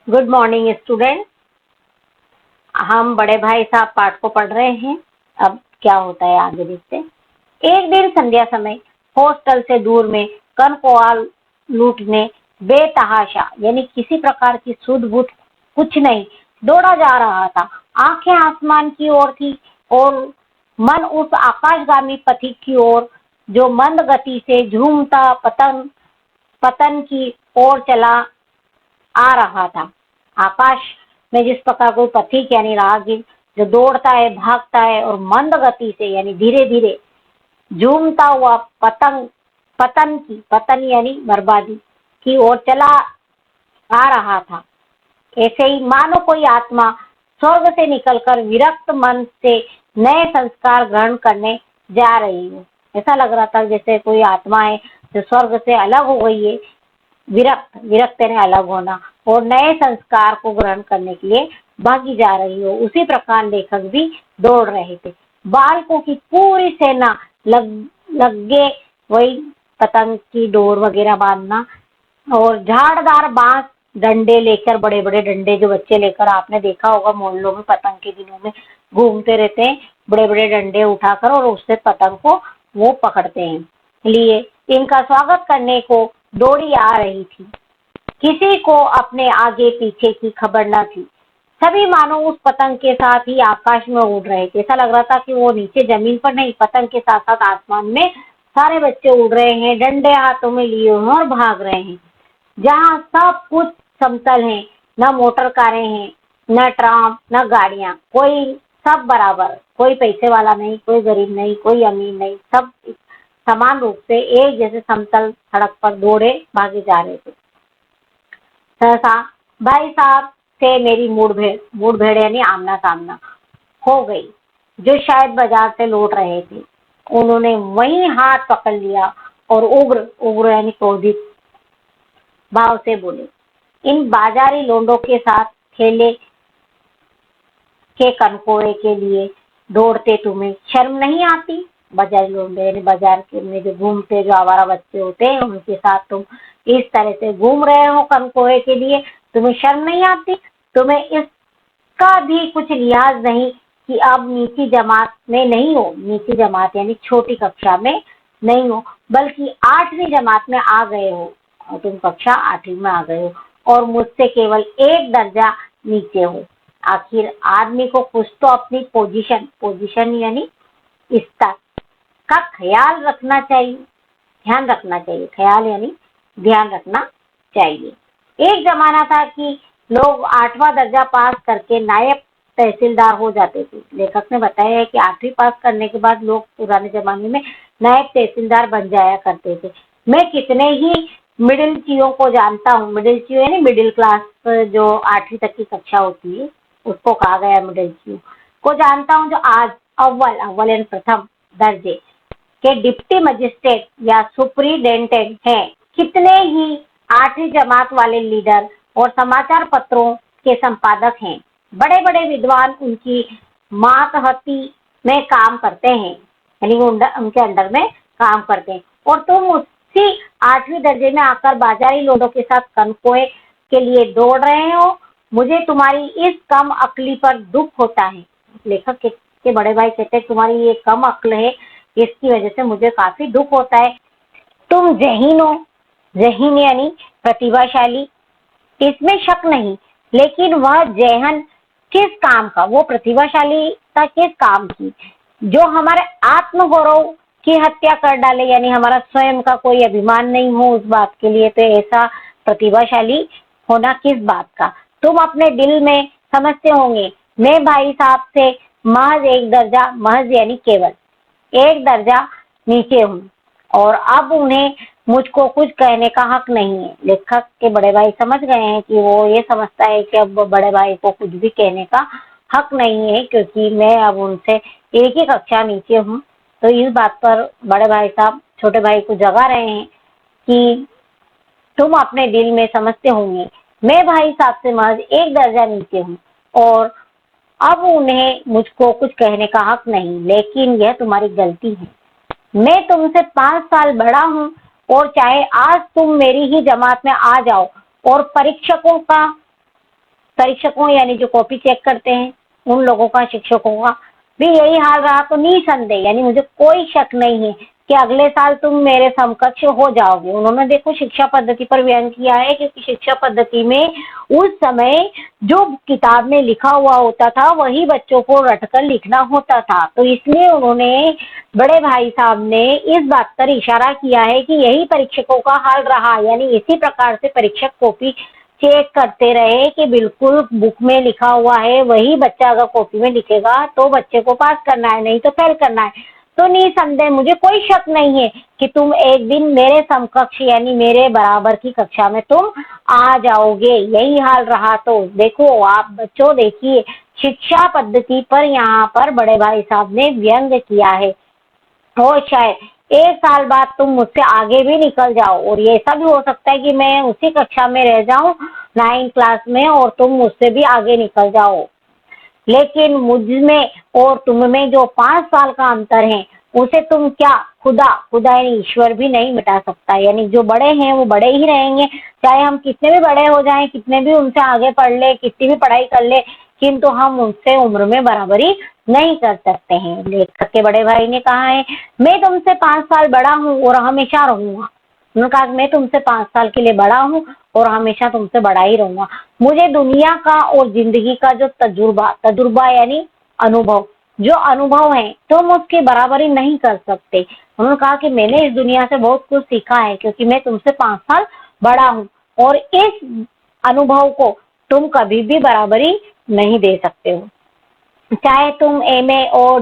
Good morning student. हम बड़े भाई साहब पाठ को पढ़ रहे हैं। अब क्या होता है आगे देखते हैं। एक दिन संध्या समय हॉस्टल से दूर में कनकौआल लूटने बेतहाशा यानी किसी प्रकार की सुध बुध कुछ नहीं दौड़ा जा रहा था। आंखें आसमान की ओर थी और मन उस आकाशगामी पथिक की ओर जो मंद गति से झूमता पतन पतन की ओर चला आ रहा था। आकाश में जिस प्रकार कोई पथिक यानी राहगीर जो दौड़ता है, भागता है और मंद गति से यानी धीरे धीरे झूमता हुआ पतन यानी बर्बादी की ओर चला आ रहा था, ऐसे ही मानो कोई आत्मा स्वर्ग से निकलकर विरक्त मन से नए संस्कार ग्रहण करने जा रही हो। ऐसा लग रहा था जैसे कोई आत्मा है जो स्वर्ग से अलग हो गई है, विरक्त ने अलग होना और नए संस्कार को ग्रहण करने के लिए भागी जा रही हो। उसी प्रकार लेखक भी दौड़ रहे थे। बालकों की पूरी सेना लगे वही पतंग की डोर वगैरह बांधना और झाड़दार बांस डंडे लेकर, बड़े बड़े डंडे जो बच्चे लेकर, आपने देखा होगा मोहल्लों में पतंग के दिनों में घूमते रहते हैं, बड़े बड़े डंडे उठाकर और उससे पतंग को वो पकड़ते हैं। लिए इनका स्वागत करने को दौड़ी आ रही थी। किसी को अपने आगे पीछे की खबर न थी। सभी मानो उस पतंग के साथ ही आकाश में उड़ रहे थे। ऐसा लग रहा था कि वो नीचे जमीन पर नहीं, पतंग के साथ साथ आसमान में सारे बच्चे उड़ रहे हैं, डंडे हाथों में लिए हुए और भाग रहे हैं। जहाँ सब कुछ समतल है, न मोटर कारें हैं, न ट्राम, न गाड़ियां, कोई सब बराबर, कोई पैसे वाला नहीं, कोई गरीब नहीं, कोई अमीर नहीं, सब समान रूप से एक जैसे समतल सड़क पर दौड़े भागे जा रहे थे। सहसा भाई साहब से मेरी मुठभेड़ यानी आमना सामना हो गई, जो शायद बाजार से लौट रहे थे। उन्होंने वही हाथ पकड़ लिया और उग्र उग्र यानी क्रोधित भाव से बोले, इन बाजारी लोंडों के साथ ठेले के कनकोड़े के लिए दौड़ते तुम्हें शर्म नहीं आती? बाजारी लोंडे यानी बाजार के में जो घूमते, जो आवारा बच्चे होते हैं, उनके साथ तुम इस तरह से घूम रहे हो कनकोड़े के लिए, तुम्हें शर्म नहीं आती? तुम्हें इसका भी कुछ लिहाज नहीं कि अब नीची जमात में नहीं हो, नीची जमात यानी छोटी कक्षा में नहीं हो, बल्कि 8वीं जमात में आ गए हो और तुम कक्षा 8वीं में आ गए हो और मुझसे केवल एक दर्जा नीचे हो। आखिर आदमी को कुछ तो अपनी पोजीशन यानी स्तर का ख्याल रखना चाहिए, ध्यान रखना चाहिए। ख्याल यानी ध्यान रखना चाहिए। एक जमाना था कि लोग 8वां दर्जा पास करके नायब तहसीलदार हो जाते थे। लेखक ने बताया है कि 8वीं पास करने के बाद लोग पुराने जमाने में नायब तहसीलदार बन जाया करते थे। मैं कितने ही मिडिल चीयों को जानता हूँ। मिडिल चीयो यानी मिडिल क्लास, जो 8वीं तक की कक्षा होती है उसको कहा गया मिडिल चीयो को जानता हूँ, जो आज अव्वल यानी प्रथम दर्जे के डिप्टी मजिस्ट्रेट या सुपरिटेंडेंट हैं। कितने ही 8वीं जमात वाले लीडर और समाचार पत्रों के संपादक हैं। बड़े बड़े विद्वान उनकी मातहती में काम करते हैं, यानी उनके अंडर में काम करते हैं, और तुम उसी 8वीं दर्जे में आकर बाजारी लोगों के साथ कनकोए के लिए दौड़ रहे हो। मुझे तुम्हारी इस कम अक्ली पर दुख होता है। लेखक के बड़े भाई कहते हैं तुम्हारी ये कम अक्ल है, इसकी वजह से मुझे काफी दुख होता है। तुम ज़हीन हो, ज़हीन यानी प्रतिभाशाली, इसमें शक नहीं, लेकिन वह ज़हन किस काम का, वो प्रतिभाशालीता किस काम की, जो हमारे आत्मगौरव की हत्या कर डाले, यानी हमारा स्वयं का कोई अभिमान नहीं हो उस बात के लिए। तो ऐसा प्रतिभाशाली होना किस बात का? तुम अपने दिल में समझते होंगे मैं भाई साहब से महज एक दर्जा, महज यानी केवल एक दर्जा नीचे हूँ और अब उन्हें मुझको कुछ कहने का हक नहीं है। लेखक के बड़े भाई समझ गए हैं कि वो ये समझता है कि अब बड़े भाई को कुछ भी कहने का हक नहीं है, क्योंकि मैं अब उनसे एक ही कक्षा नीचे हूँ। तो इस बात पर बड़े भाई साहब छोटे भाई को जगा रहे हैं कि तुम अपने दिल में समझते होंगे मैं भाई साहब से महज एक दर्जा नीचे हूँ और अब उन्हें मुझको कुछ कहने का हक नहीं, लेकिन यह तुम्हारी गलती है। मैं तुमसे 5 साल बड़ा हूँ और चाहे आज तुम मेरी ही जमात में आ जाओ और परीक्षकों का परीक्षकों यानी जो कॉपी चेक करते हैं उन लोगों का, शिक्षकों का भी यही हाल रहा तो निसंदेह यानी मुझे कोई शक नहीं है कि अगले साल तुम मेरे समकक्ष हो जाओगे। उन्होंने देखो शिक्षा पद्धति पर व्यंग किया है, क्योंकि शिक्षा पद्धति में उस समय जो किताब में लिखा हुआ होता था वही बच्चों को रटकर लिखना होता था। तो इसलिए उन्होंने, बड़े भाई साहब ने इस बात पर इशारा किया है कि यही परीक्षकों का हाल रहा, यानी इसी प्रकार से परीक्षक कॉपी चेक करते रहे कि बिल्कुल बुक में लिखा हुआ है वही बच्चा अगर कॉपी में लिखेगा तो बच्चे को पास करना है, नहीं तो फेल करना है। तो निसंदेह मुझे कोई शक नहीं है कि तुम एक दिन मेरे समकक्ष यानी मेरे बराबर की कक्षा में तुम आ जाओगे। यही हाल रहा तो देखो आप बच्चों, देखिए शिक्षा पद्धति पर यहाँ पर बड़े भाई साहब ने व्यंग किया है। और शायद एक साल बाद तुम मुझसे आगे भी निकल जाओ और ये ऐसा भी हो सकता है कि मैं उसी कक्षा में रह जाऊं 9th क्लास में और तुम मुझसे भी आगे निकल जाओ। लेकिन मुझ में और तुम में जो 5 साल का अंतर है उसे तुम क्या खुदा खुदा यानी ईश्वर भी नहीं मिटा सकता। यानी जो बड़े हैं वो बड़े ही रहेंगे, चाहे हम कितने भी बड़े हो जाएं, कितने भी उनसे आगे पढ़ ले, कितनी भी पढ़ाई कर ले, किंतु हम उनसे उम्र में बराबरी नहीं कर सकते हैं। लेखक के बड़े भाई ने कहा है, मैं तुमसे 5 साल बड़ा हूँ और हमेशा रहूंगा। उन्होंने कहा मैं तुमसे 5 साल के लिए बड़ा हूँ और हमेशा तुमसे बड़ा ही रहूंगा। मुझे दुनिया का और जिंदगी का जो तजुर्बा यानी अनुभव, जो अनुभव है तुम उसकी बराबरी नहीं कर सकते। उन्होंने कहा कि मैंने इस दुनिया से बहुत कुछ सीखा है क्योंकि मैं तुमसे 5 साल बड़ा हूँ और इस अनुभव को तुम कभी भी बराबरी नहीं दे सकते हो। चाहे तुम MA और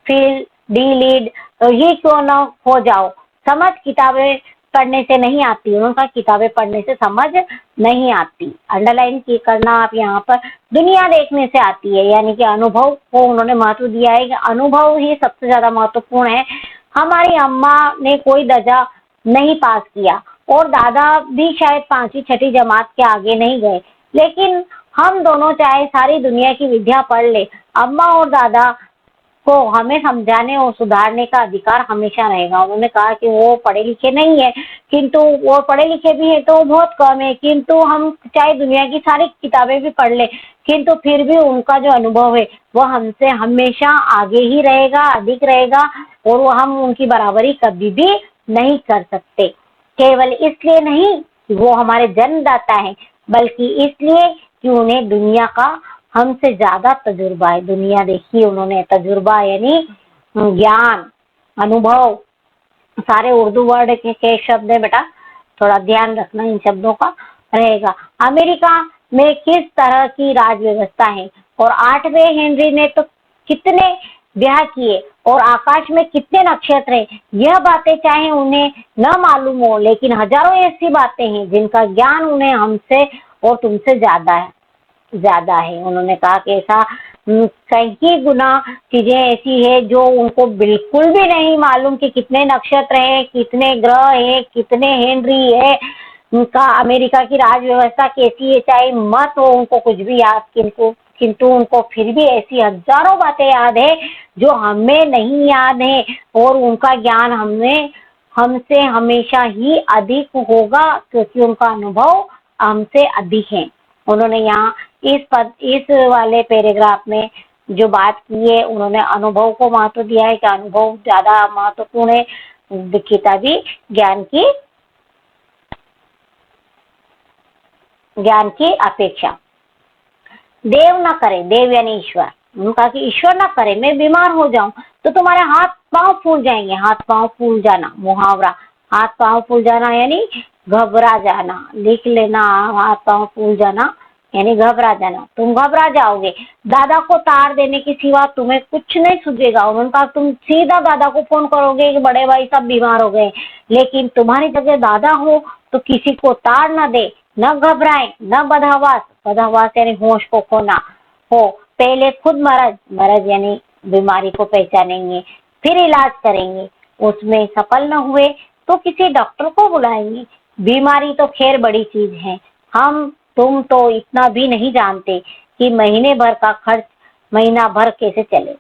फिल डी लीड ये क्यों न हो जाओ, समझ किताबें पढ़ने से नहीं आती। उन्होंने कहा किताबें पढ़ने से समझ नहीं आती, अंडरलाइन की करना आप यहाँ पर, दुनिया देखने से आती है। यानी कि अनुभव को उन्होंने महत्व दिया है कि अनुभव ही सबसे ज्यादा महत्वपूर्ण है। हमारी अम्मा ने कोई दर्जा नहीं पास किया और दादा भी शायद 5वीं 6ठी जमात के आगे नहीं गए, लेकिन हम दोनों चाहे सारी दुनिया की विद्या पढ़ ले, अम्मा और दादा को हमें समझाने और सुधारने का अधिकार हमेशा रहेगा। उन्होंने कहा कि वो पढ़े लिखे नहीं है, किंतु वो पढ़े लिखे भी है तो बहुत कम है, किंतु हम चाहे दुनिया की सारी किताबें भी पढ़ ले, किंतु फिर भी उनका जो अनुभव है वो हमसे हमेशा आगे ही रहेगा, अधिक रहेगा और वो हम उनकी बराबरी कभी भी नहीं कर सकते। केवल इसलिए नहीं कि वो हमारे जन्मदाता है, बल्कि इसलिए कि उन्हें दुनिया का हमसे ज्यादा तजुर्बा है। दुनिया देखी उन्होंने, तजुर्बा यानी ज्ञान, अनुभव, सारे उर्दू वर्ड के शब्द है बेटा, थोड़ा ध्यान रखना इन शब्दों का रहेगा। अमेरिका में किस तरह की राज व्यवस्था है और 8वें हेनरी ने तो कितने ब्याह किए और आकाश में कितने नक्षत्र हैं, यह बातें चाहे उन्हें न मालूम हो, लेकिन हजारों ऐसी बातें हैं जिनका ज्ञान उन्हें हमसे और तुमसे ज्यादा है। उन्होंने कहा कि ऐसा कई गुना चीजें ऐसी है जो उनको बिल्कुल भी नहीं मालूम कि कितने नक्षत्र हैं, कितने ग्रह हैं, कितने हेनरी है, उनका अमेरिका की राज व्यवस्था कैसी है, चाहे मत हो उनको कुछ भी याद, किंतु उनको फिर भी ऐसी हजारों बातें याद है जो हमें नहीं याद है और उनका ज्ञान हमसे हमेशा ही अधिक होगा क्योंकि उनका अनुभव हमसे अधिक है। उन्होंने यहाँ इस वाले पैराग्राफ में जो बात की है, उन्होंने अनुभव को महत्व दिया है कि अनुभव ज्यादा महत्वपूर्ण है किताबी ज्ञान की अपेक्षा। देव न करे, देव यानी ईश्वर, उन्होंने कहा कि ईश्वर न करे मैं बीमार हो जाऊं तो तुम्हारे हाथ पांव फूल जाएंगे। हाथ पांव फूल जाना मुहावरा, हाथ पांव फूल जाना यानी घबरा जाना, लिख लेना, हाथ पांव फूल जाना यानी घबरा जाना, तुम घबरा जाओगे। दादा को तार देने के सिवा तुम्हें कुछ नहीं सूझेगा। उन्होंने कहा तुम सीधा दादा को फोन करोगे कि बड़े भाई सब बीमार हो गए, लेकिन तुम्हारी जगह दादा हो तो किसी को तार न दे, न घबराए, न बदहवास यानी होश को खोना हो, पहले खुद मरज यानी बीमारी को पहचानेंगे, फिर इलाज करेंगे, उसमें सफल न हुए तो किसी डॉक्टर को बुलाएंगे। बीमारी तो खैर बड़ी चीज है, तुम तो इतना भी नहीं जानते कि महीने भर का खर्च महीना भर कैसे चले।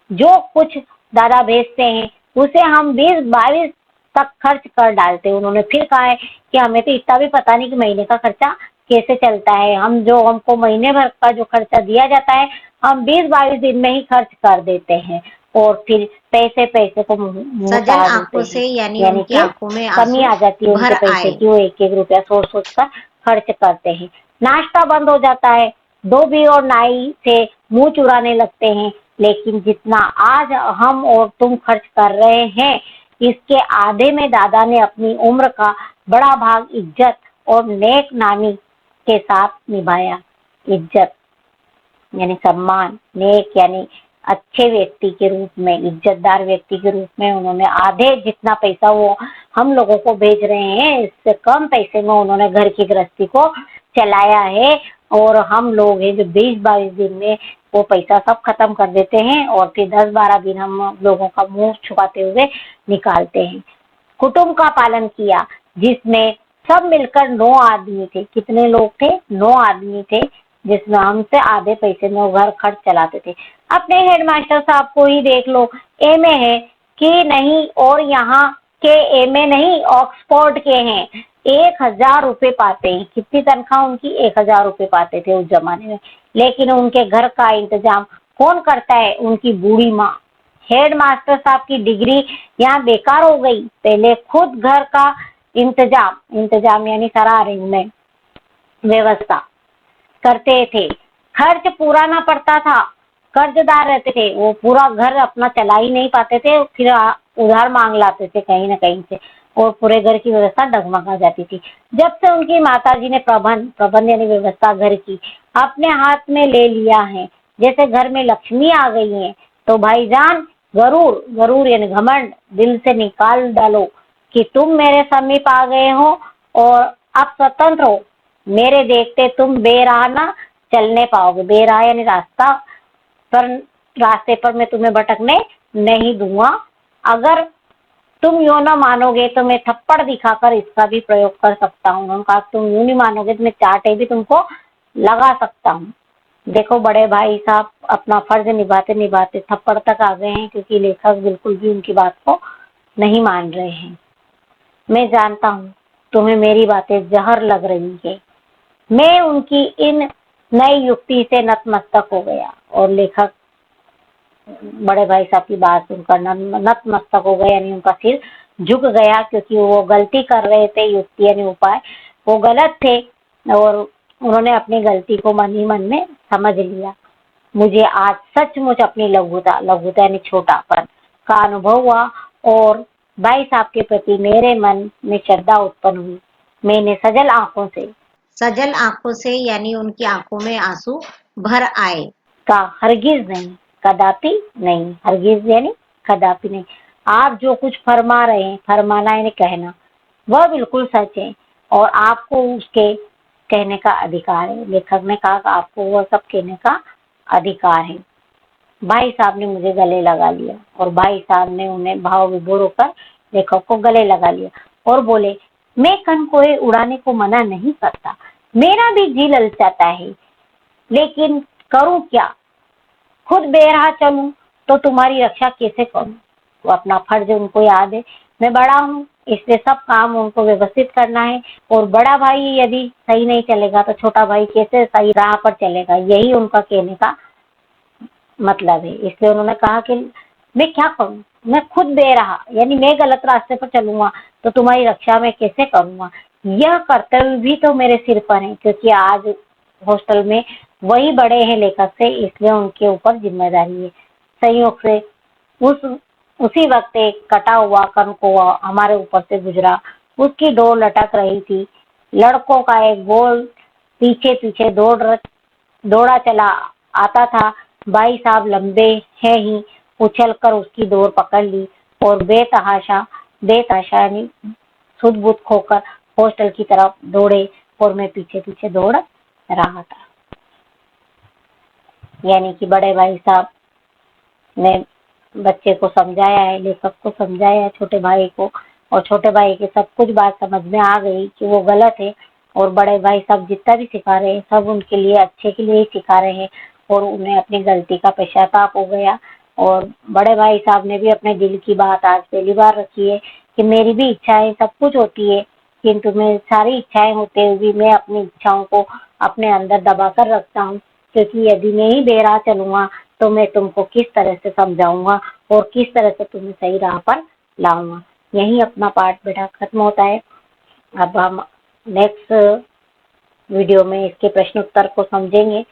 जो कुछ दादा भेजते हैं उसे हम 20-22 तक खर्च कर डालते हैं। उन्होंने फिर कहा है कि हमें तो इतना भी पता नहीं कि महीने का खर्चा कैसे चलता है। हम जो हमको महीने भर का जो खर्चा दिया जाता है हम 20-22 दिन में ही खर्च कर देते हैं और फिर पैसे पैसे को मुंह सजल ताड़ देते आंखों हैं। से यानी यानी उनकी कि आंखों में कमी आंसू आ जाती है उनके भर पैसे आए। की, वो एक एक रुपया सोच सोच कर खर्च करते हैं। नाश्ता बंद हो जाता है, धोबी और नाई से मुंह चुराने लगते हैं। लेकिन जितना आज हम और तुम खर्च कर रहे हैं इसके आधे में दादा ने अपनी उम्र का बड़ा भाग इज्जत और नेक नानी के साथ निभाया। इज्जत यानी सम्मान, नेक यानी अच्छे व्यक्ति के रूप में, इज्जतदार व्यक्ति के रूप में उन्होंने आधे जितना पैसा वो हम लोगों को भेज रहे हैं इससे कम पैसे में उन्होंने घर की गृहस्थी को चलाया है। और हम लोग हैं जो 20-22 दिन में वो पैसा सब खत्म कर देते हैं और फिर 10-12 दिन हम लोगों का मुंह छुपाते हुए निकालते हैं। कुटुंब का पालन किया जिसमें सब मिलकर 9 आदमी थे। कितने लोग थे? 9 आदमी थे जिसमें हमसे आधे पैसे में वो घर खर्च चलाते थे। अपने हेडमास्टर साहब को ही देख लो, एमए है कि नहीं, और यहाँ के एमए नहीं ऑक्सफोर्ड के हैं। 1000 रुपए पाते हैं। कितनी तनख्वाह उनकी? 1000 रुपए पाते थे उस जमाने में। लेकिन उनके घर का इंतजाम कौन करता है? उनकी बूढ़ी माँ। हेड मास्टर साहब की डिग्री यहाँ बेकार हो गई। पहले खुद घर का इंतजाम इंतजाम यानी सारा अरेंजमेंट व्यवस्था करते थे। खर्च पूरा ना पड़ता था, कर्जदार रहते थे, वो पूरा घर अपना चला ही नहीं पाते थे, फिर उधार मांग लाते थे कहीं ना कहीं से और पूरे घर की व्यवस्था डगमगा जाती थी। जब से उनकी माताजी ने प्रबंध प्रबंध यानी व्यवस्था घर की अपने हाथ में ले लिया है, जैसे घर में लक्ष्मी आ गई है, तो भाईजान गरूर गरूर यानी घमंड दिल से निकाल डालो कि तुम मेरे समीप आ गए हो और अब स्वतंत्र हो। मेरे देखते तुम बेराह ना चलने पाओगे। बेराह यानी रास्ते पर मैं तुम्हें भटकने नहीं दूंगा। अगर तुम यूं ना मानोगे तो मैं थप्पड़ दिखाकर इसका भी प्रयोग कर सकता हूँ। उन्होंने कहा तुम यूं नहीं मानोगे तो मैं चाटे भी तुमको लगा सकता हूँ। देखो बड़े भाई साहब अपना फर्ज निभाते निभाते थप्पड़ तक आ गए हैं क्योंकि लेखक बिल्कुल भी उनकी बात को नहीं मान रहे हैं। मैं जानता हूँ तुम्हें मेरी बातें जहर लग रही है। मैं उनकी इन नई युक्ति से नतमस्तक हो गया और लेखक बड़े भाई साहब की बात सुनकर नतमस्तक हो गया यानी उनका सिर झुक गया क्योंकि वो गलती कर रहे थे। युक्ति यानी उपाय वो गलत थे और उन्होंने अपनी गलती को मन ही मन में समझ लिया। मुझे आज सचमुच अपनी लघुता लघुता यानी छोटापन का अनुभव हुआ और भाई साहब के प्रति मेरे मन में श्रद्धा उत्पन्न हुई। मैंने सजल आंखों से यानी उनकी आंखों में आंसू भर आए। का हरगिज नहीं, कदापि नहीं। हरगिज यानी कदापि नहीं। आप जो कुछ फरमा रहे हैं, फरमाना यानी कहना, वह बिल्कुल सच है और आपको उसके कहने का अधिकार है। लेखक ने कहा कि आपको वह सब कहने का अधिकार है। भाई साहब ने मुझे गले लगा लिया और भाई साहब ने उन्हें भाव विभोर होकर लेखक को गले लगा लिया और बोले, मैं कनकोए उड़ाने को मना नहीं करता, मेरा भी जी ललचाता है, लेकिन करूं क्या? खुद बेराह चलूं तो तुम्हारी रक्षा कैसे करूं? तो अपना फर्ज उनको याद है, मैं बड़ा हूँ इसलिए सब काम उनको व्यवस्थित करना है और बड़ा भाई यदि सही नहीं चलेगा तो छोटा भाई कैसे सही राह पर चलेगा, यही उनका कहने का मतलब है। इसलिए उन्होंने कहा कि मैं क्या करूं, मैं खुद बेराह यानी मैं गलत रास्ते पर चलूंगा तो तुम्हारी रक्षा मैं कैसे करूंगा। यह कर्तव्य भी तो मेरे सिर पर है क्योंकि आज हॉस्टल में वही बड़े हैं लेखक से, इसलिए उनके ऊपर जिम्मेदारी है। संयोग से उस उसी वक्त एक कटा हुआ कनकौआ हमारे ऊपर से गुजरा। उसकी डोर लटक रही थी। लड़कों का एक गोल पीछे पीछे दौड़ा चला आता था। भाई साहब लंबे हैं ही उछल कर उसकी डोर पकड़ ली और बेतहाशा यानी सुध बुध खोकर हॉस्टल की तरफ दौड़े और मैं पीछे पीछे दौड़ रहा था। यानी कि बड़े भाई साहब ने बच्चे को समझाया है, लेखक को समझाया है, छोटे भाई को, और छोटे भाई की सब कुछ बात समझ में आ गई कि वो गलत है और बड़े भाई साहब जितना भी सिखा रहे हैं सब उनके लिए अच्छे के लिए ही सिखा रहे हैं और उन्हें अपनी गलती का पश्चाताप हो गया। और बड़े भाई साहब ने भी अपने दिल की बात आज पहली बार रखी है कि मेरी भी इच्छा है, सब कुछ होती है किंतु मैं सारी इच्छाएं होते हुए भी मैं अपनी इच्छाओं को अपने अंदर दबा कर रखता हूँ, क्योंकि यदि मैं ही बेराह चलूंगा तो मैं तुमको किस तरह से समझाऊंगा और किस तरह से तुम्हें सही राह पर लाऊंगा। यही अपना पाठ बेटा खत्म होता है। अब हम नेक्स्ट वीडियो में इसके प्रश्न उत्तर को समझेंगे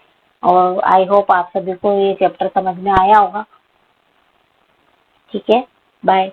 और आई होप आप सभी को ये चैप्टर समझ में आया होगा। ठीक है, बाय।